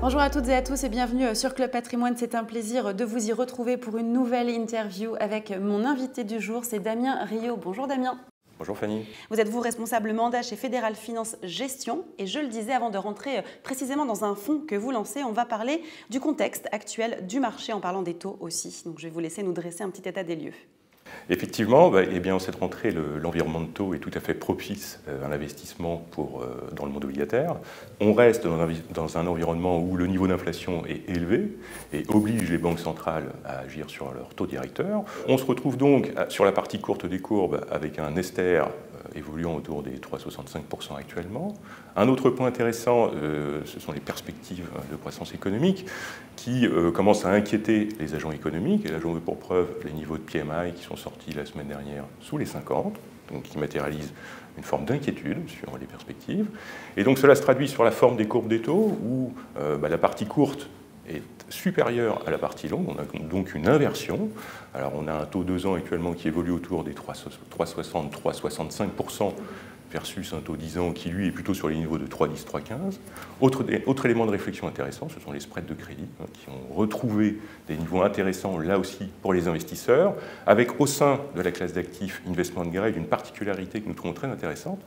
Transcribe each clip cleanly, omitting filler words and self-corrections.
Bonjour à toutes et à tous et bienvenue sur Club Patrimoine. C'est un plaisir de vous y retrouver pour une nouvelle interview avec mon invité du jour, c'est Damien Rieu. Bonjour Damien. Bonjour Fanny. Vous êtes responsable mandat chez Fédéral Finance Gestion et je le disais avant de rentrer précisément dans un fonds que vous lancez, on va parler du contexte actuel du marché en parlant des taux aussi. Donc je vais vous laisser nous dresser un petit état des lieux. Effectivement, en cette rentrée, l'environnement de taux est tout à fait propice à l'investissement dans le monde obligataire. On reste dans un environnement où le niveau d'inflation est élevé et oblige les banques centrales à agir sur leur taux directeur. On se retrouve donc sur la partie courte des courbes avec un ester évoluant autour des 3,65% actuellement. Un autre point intéressant, ce sont les perspectives de croissance économique qui commencent à inquiéter les agents économiques. Et là, j'en veux pour preuve les niveaux de PMI qui sont sortis la semaine dernière sous les 50, donc qui matérialisent une forme d'inquiétude sur les perspectives. Et donc cela se traduit sur la forme des courbes des taux où la partie courte est supérieure à la partie longue, on a donc une inversion. Alors on a un taux 2 ans actuellement qui évolue autour des 3,60-3,65% versus un taux 10 ans qui lui est plutôt sur les niveaux de 3,10, 3,15. Autre élément de réflexion intéressant, ce sont les spreads de crédit qui ont retrouvé des niveaux intéressants là aussi pour les investisseurs, avec au sein de la classe d'actifs investment grade une particularité que nous trouvons très intéressante,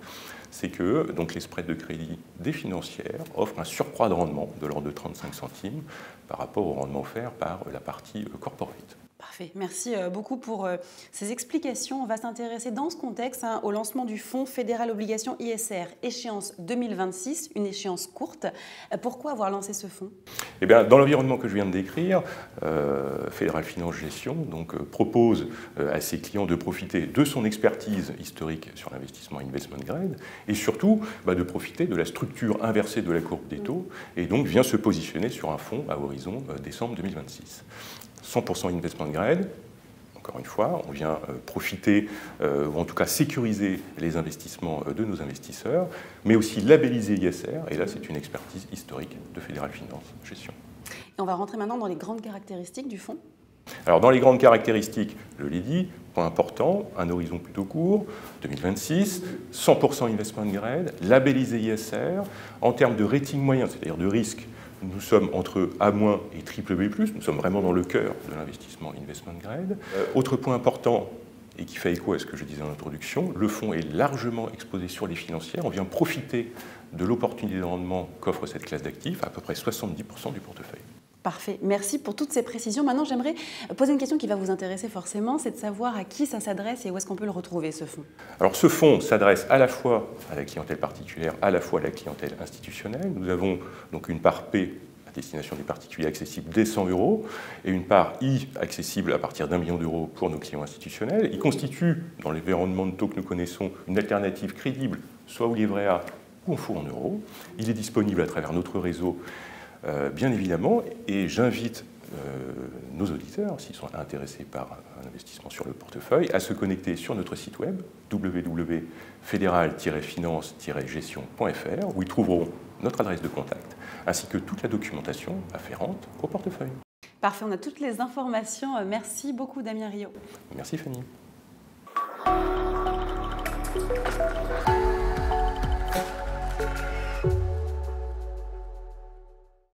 c'est que donc, les spreads de crédit des financières offrent un surcroît de rendement de l'ordre de 35 centimes par rapport au rendement offert par la partie corporate. Parfait, merci beaucoup pour ces explications. On va s'intéresser dans ce contexte au lancement du fonds Fédéral Obligations ISR, échéance 2026, une échéance courte. Pourquoi avoir lancé ce fonds ? Eh bien, dans l'environnement que je viens de décrire, Fédéral Finance Gestion propose à ses clients de profiter de son expertise historique sur l'investissement investment grade et surtout de profiter de la structure inversée de la courbe des taux et donc vient se positionner sur un fonds à horizon décembre 2026. 100% investment grade, encore une fois, on vient profiter, ou en tout cas sécuriser les investissements de nos investisseurs, mais aussi labelliser ISR, et là c'est une expertise historique de Fédéral Finance Gestion. Et on va rentrer maintenant dans les grandes caractéristiques du fonds. Alors dans les grandes caractéristiques, je l'ai dit, point important, un horizon plutôt court, 2026, 100% investment grade, labellisé ISR, en termes de rating moyen, c'est-à-dire de risque, nous sommes entre A- et BBB+, nous sommes vraiment dans le cœur de l'investissement investment grade. Autre point important, et qui fait écho à ce que je disais en introduction, le fonds est largement exposé sur les financières. On vient profiter de l'opportunité de rendement qu'offre cette classe d'actifs, à peu près 70% du portefeuille. Parfait, merci pour toutes ces précisions. Maintenant, j'aimerais poser une question qui va vous intéresser forcément, c'est de savoir à qui ça s'adresse et où est-ce qu'on peut le retrouver, ce fonds. Alors ce fonds s'adresse à la fois à la clientèle particulière, à la fois à la clientèle institutionnelle. Nous avons donc une part P à destination des particuliers accessible dès 100 € et une part I accessible à partir d'1 million d'euros pour nos clients institutionnels. Il constitue, dans l'environnement de taux que nous connaissons, une alternative crédible, soit au livret A ou en fonds en euros. Il est disponible à travers notre réseau, bien évidemment, et j'invite nos auditeurs, s'ils sont intéressés par un investissement sur le portefeuille, à se connecter sur notre site web www.fédéral-finance-gestion.fr où ils trouveront notre adresse de contact ainsi que toute la documentation afférente au portefeuille. Parfait, on a toutes les informations. Merci beaucoup Damien Rieu. Merci Fanny.